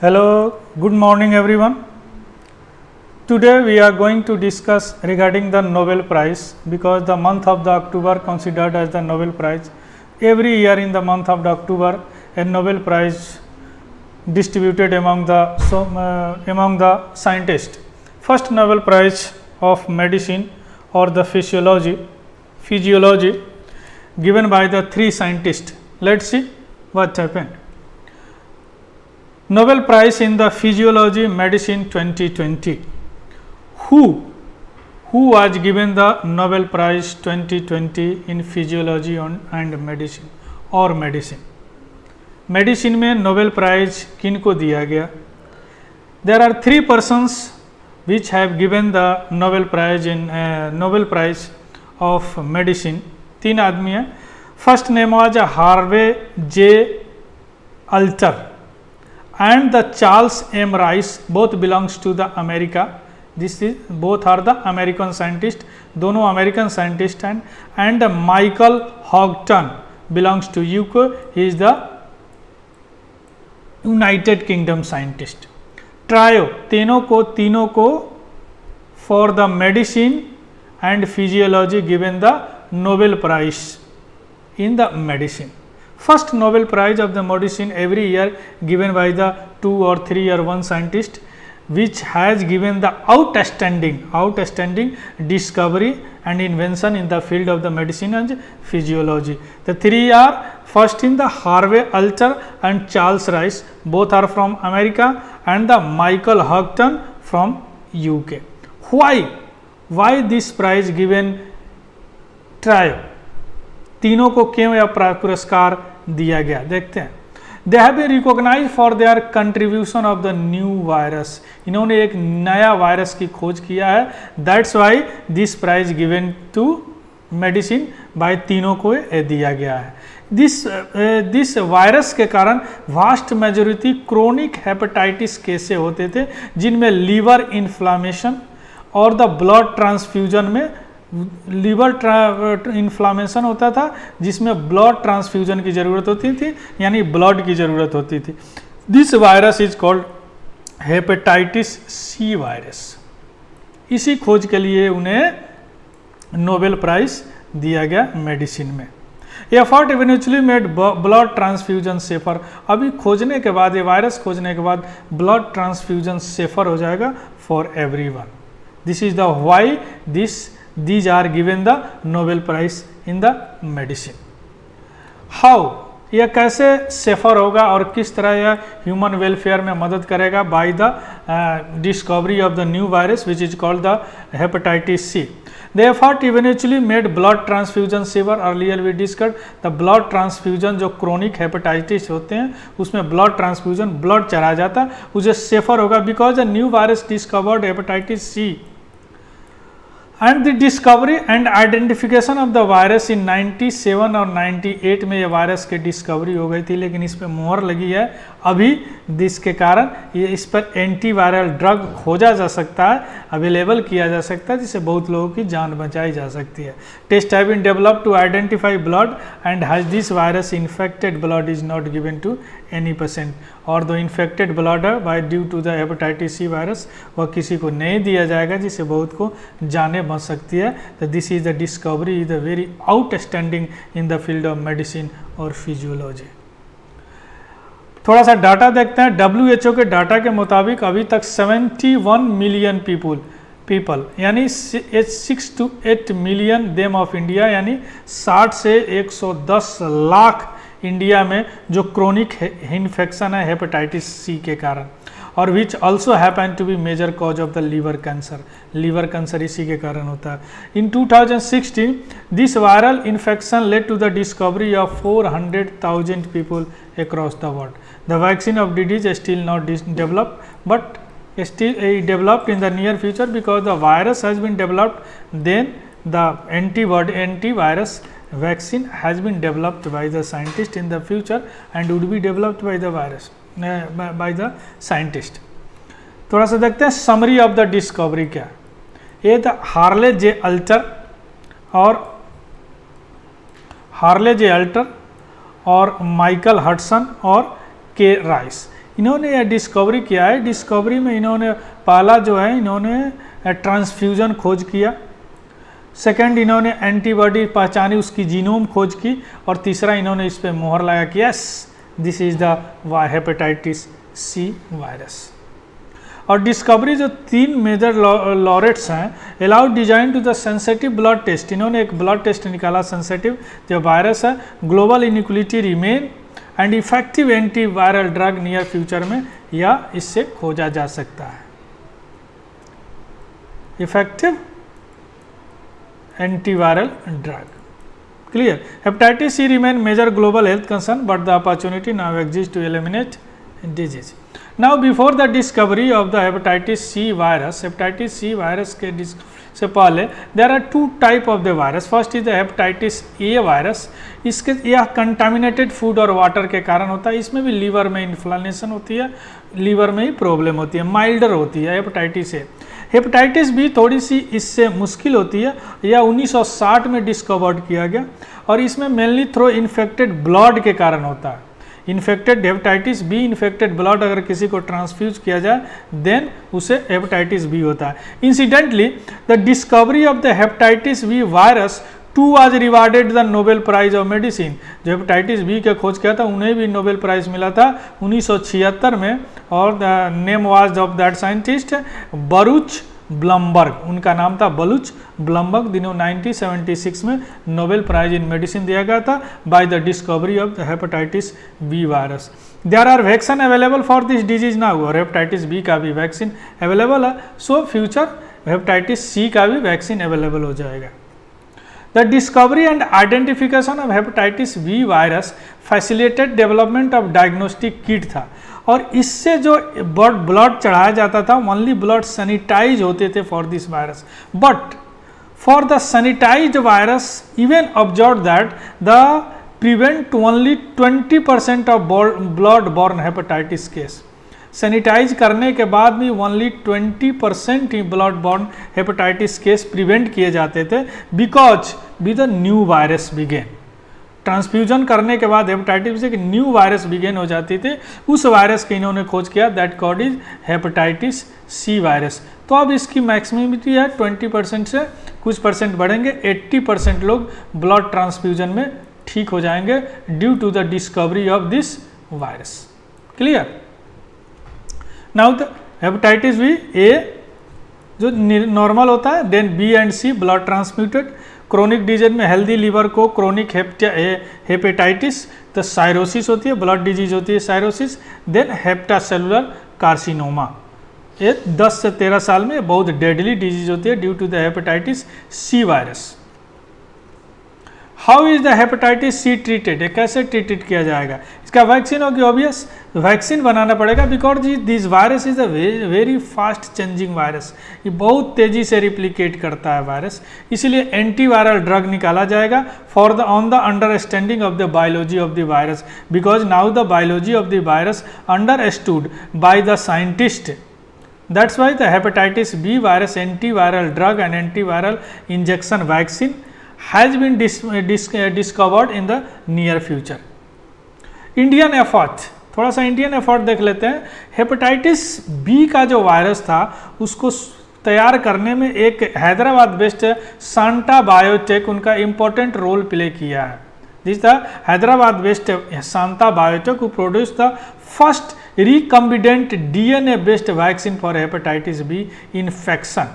Hello, good morning everyone. Today we are going to discuss regarding the Nobel Prize, because the month of the October considered as the Nobel Prize. Every year in the month of the October, a Nobel Prize distributed among the scientists. First Nobel Prize of Medicine or the Physiology given by the three scientists. Let's see what happened. Nobel Prize in the Physiology Medicine 2020. Who was given the Nobel Prize 2020 in Physiology and Medicine or Medicine? Medicine में Nobel prize किन को दिया गया? There are three persons which have given the Nobel prize in Nobel prize of medicine. तीन आदमी हैं. First name was Harvey J Alter and the Charles M. Rice, both belongs to the America. Both are the American scientists, दोनों American scientists and Michael Houghton belongs to UK. He is the United Kingdom scientist. Trio तीनों को for the medicine and physiology given the Nobel Prize in the medicine. First Nobel Prize of the medicine every year given by the 2 or 3 or 1 scientist which has given the outstanding discovery and invention in the field of the medicine and physiology. The three are first in the Harvey Alter and Charles Rice, both are from America, and the Michael Houghton from UK. Why this prize given trio? तीनों को क्यों यह पुरस्कार दिया गया? देखते हैं. They have been recognise for their contribution of the new virus. इन्होंने एक नया वायरस की खोज किया है. That's why this prize given to medicine by तीनों को दिया गया है. दिस वायरस के कारण vast majority chronic hepatitis cases होते थे, जिनमें लीवर इन्फ्लामेशन और द ब्लड ट्रांसफ्यूजन में लीवर इन्फ्लामेशन होता था, जिसमें ब्लड ट्रांसफ्यूजन की ज़रूरत होती थी, यानी ब्लड की ज़रूरत होती थी. This virus is called hepatitis C virus. इसी खोज के लिए उन्हें नोबेल प्राइज दिया गया मेडिसिन में. Effort eventually made blood transfusion safer. अभी खोजने के बाद, ये वायरस खोजने के बाद ब्लड ट्रांसफ्यूजन सेफर हो जाएगा for everyone. This is the why these are given the Nobel Prize in the medicine. How? यह कैसे सेफर होगा और किस तरह यह ह्यूमन वेलफेयर में मदद करेगा? By the discovery of the new virus which is called the hepatitis C. The effort eventually made blood transfusion safer. Earlier we discussed the blood transfusion, जो क्रोनिक हेपेटाइटिस होते हैं उसमें ब्लड ट्रांसफ्यूजन, ब्लड चला जाता है, उसे safer होगा because the new virus discovered hepatitis C. And the discovery and identification of the virus in 97 और 98 में ये वायरस की डिस्कवरी हो गई थी, लेकिन इस पर मोहर लगी है अभी. जिसके कारण ये इस पर एंटीवायरल ड्रग खोजा जा सकता है, अवेलेबल किया जा सकता है, जिससे बहुत लोगों की जान बचाई जा सकती है. Test have been developed to identify blood and has this virus infected blood is not given to any patient. और दो इन्फेक्टेड ब्लड है by due to the hepatitis C virus, वह किसी को नहीं दिया जाएगा, जिससे बहुत को जाने बच सकती है. तो this is the discovery is the very outstanding in the field of medicine और फिजियोलॉजी. थोड़ा सा डाटा देखते हैं. WHO के डाटा के मुताबिक अभी तक 71 मिलियन पीपल यानी 6 to 8 million them of India, यानी 60 से 110 लाख इंडिया में जो क्रोनिक इन्फेक्शन है हेपेटाइटिस सी के कारण, और which also happen to be major cause of the liver cancer. Liver cancer इसी के कारण होता है. In 2016 this viral infection led to the discovery of 400,000 people across the world. The vaccine of disease is still not developed, but still developed in the near future because the virus has been developed. Then the antivirus vaccine has been developed by the scientist in the future and would be developed by the by the scientist. थोड़ा सा देखते हैं summary of the discovery क्या. ये the Harley J alter और Michael Hudson और के rice, इन्होंने यह डिस्कवरी किया है। डिस्कवरी में इन्होंने पहला जो है इन्होंने ट्रांसफ्यूजन खोज किया, सेकंड इन्होंने एंटीबॉडी पहचानी, उसकी जीनोम खोज की, और तीसरा इन्होंने इस पर मोहर लगा कि yes this is the hepatitis C virus. और डिस्कवरी जो 3 मेजर लॉरेट्स हैं, allowed design to the sensitive blood test, इन्होंने एक ब्लड टेस्ट निकाला सेंसिटिव जो वायरस है, global inequality remain and effective anti viral drug near future में या इससे खोजा जा सकता है। Effective antiviral drug, clear. Hepatitis C remain major global health concern but the opportunity now exist to eliminate disease. Now before the discovery of the hepatitis C virus, hepatitis C virus के से पहले there are 2 type of the virus. First is the hepatitis A virus, इसके यह contaminated food और water के कारण होता है। इसमें भी लीवर में इन्फ्लेमेशन होती है, लीवर में ही प्रॉब्लम होती है, माइल्डर होती है हेपेटाइटिस ए। हेपेटाइटिस बी थोड़ी सी इससे मुश्किल होती है, यह 1960 में डिस्कवर्ड किया गया और इसमें मेनली थ्रू इन्फेक्टेड ब्लड के कारण होता है। Infected hepatitis B, infected blood अगर किसी को ट्रांसफ्यूज किया जाए देन उसे हेपेटाइटिस बी होता है। Incidentally the discovery of the hepatitis B virus 2 was rewarded the Nobel prize of medicine. जो हेपेटाइटिस बी का खोज किया था उन्हें भी नोबेल प्राइज मिला था 1976 में, और the name was of that scientist Baruch Blumberg, उनका नाम था बलूच ब्लमबर्ग। दिनों 1976 में नोबेल प्राइज इन मेडिसिन दिया गया था by the discovery of the hepatitis B virus. There are vaccine available for this disease now, और हेपेटाइटिस बी का भी वैक्सीन अवेलेबल है। सो फ्यूचर हेपेटाइटिस सी का भी वैक्सीन अवेलेबल हो जाएगा। The discovery and identification of hepatitis B virus facilitated development of diagnostic kit था, और इससे जो ब्लड चढ़ाया जाता था ओनली ब्लड सैनिटाइज होते थे for this virus, but for the sanitized virus even observe that the prevent only 20% of blood borne hepatitis case. Sanitize करने के बाद भी ओनली 20% ही blood borne hepatitis case prevent किए जाते थे, because with the new virus began. Transfusion करने के बाद हेपेटाइटिस एक न्यू वायरस बिगेन हो जाती थी, उस वायरस के इन्होंने खोज किया, that called is hepatitis C virus. तो अब इसकी मैक्सिमिटी है 20% से कुछ परसेंट बढ़ेंगे, 80% लोग ब्लड ट्रांसफ्यूजन में ठीक हो जाएंगे due to the discovery of this virus, clear. Now the hepatitis B A जो नॉर्मल होता है, then B and C blood transmuted. Chronic disease में हेल्दी लीवर को क्रोनिक हेपेटाइटिस, तो साइरोसिस होती है, ब्लड डिजीज होती है साइरोसिस, देन हेप्टासेलुलर कार्सिनोमा। ये 10 से 13 साल में बहुत डेडली डिजीज होती है due to the hepatitis C virus. How is the hepatitis C treated, कैसे ट्रीटेड किया जाएगा? इसका वैक्सीन होगी, ऑब्वियस वैक्सीन बनाना पड़ेगा, because this virus is a very fast changing virus, ये बहुत तेजी से रिप्लिकेट करता है वायरस, इसलिए एंटीवायरल ड्रग निकाला जाएगा for the on the understanding of the biology of the virus, because now the biology of the virus understood by the scientist. That's why the hepatitis B virus antiviral drug and antiviral injection vaccine has been discovered in the near future. Indian effort, थोड़ा सा Indian effort देख लेते हैं। Hepatitis B का जो virus था उसको तैयार करने में एक हैदराबाद बेस्ड सांता बायोटेक उनका इम्पोर्टेंट रोल प्ले किया है। This the Hyderabad based Shantha biotech who produced the first recombinant DNA based vaccine for hepatitis B infection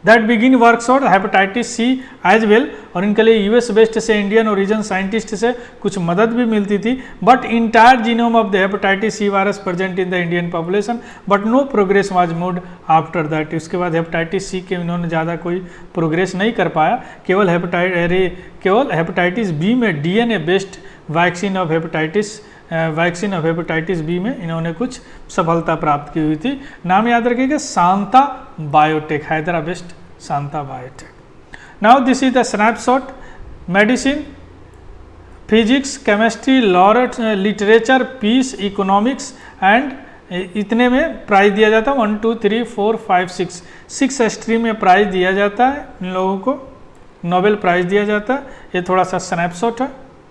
that begin works on hepatitis C as well। और इनके लिए यूएस बेस्ड से Indian origin scientist से कुछ मदद भी मिलती थी, but entire genome of the hepatitis C virus present in the Indian population but no progress was made after that. उसके बाद हेपेटाइटिस सी के इन्होंने ज़्यादा कोई प्रोग्रेस नहीं कर पाया, केवल हेपेटाइटिस बी में DNA based vaccine of hepatitis B में इन्होंने कुछ सफलता प्राप्त की हुई थी। नाम याद रखिएगा, Shantha Biotech, Hyderabad based Shantha Biotech. Now this is the snapshot, medicine, physics, chemistry, laureate, literature, peace, economics and इतने में प्राइज दिया जाता है। 1 2 3 4 5 6 स्ट्रीम में प्राइज दिया जाता है इन लोगों को, नोबेल प्राइज दिया जाता है। ये थोड़ा सा स्नैपशॉट है,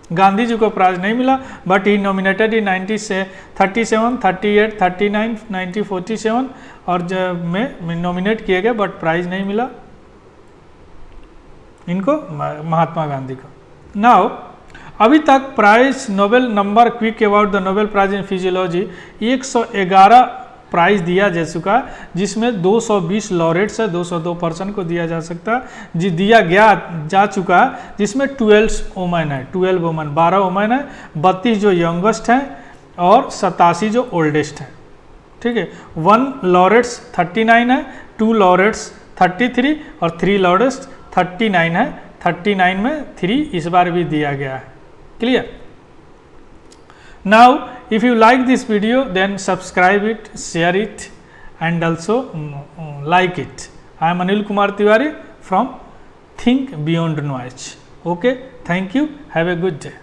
गांधी जी को प्राइज नहीं मिला, बट ही नॉमिनेटेड इन 1937, 38, 39, 1947 और जब में नॉमिनेट किए गए, बट प्राइज नहीं मिला इनको, महात्मा गांधी को। नाउ अभी तक prize Nobel number quick about the Nobel prize in physiology 111 prize दिया जा चुका है, जिसमें 220 लॉरेट्स है, 202 पर्सन को दिया जा सकता है, जी दिया गया जा चुका है, जिसमें 12 वुमेन है, 12 वुमेन, 12 वुमेन है, 32 जो यंगेस्ट हैं और 87 जो ओल्डेस्ट हैं, ठीक है। 1 लॉरेट्स 39 है, 2 लॉरेट्स 33 और 3 लॉरेट्स 39 है, 39 में 3 इस बार भी दिया गया है, clear. Now if you like this video, then subscribe it, share it and also like it. I am Anil Kumar Tiwari from Think Beyond Noise. Okay, thank you, have a good day.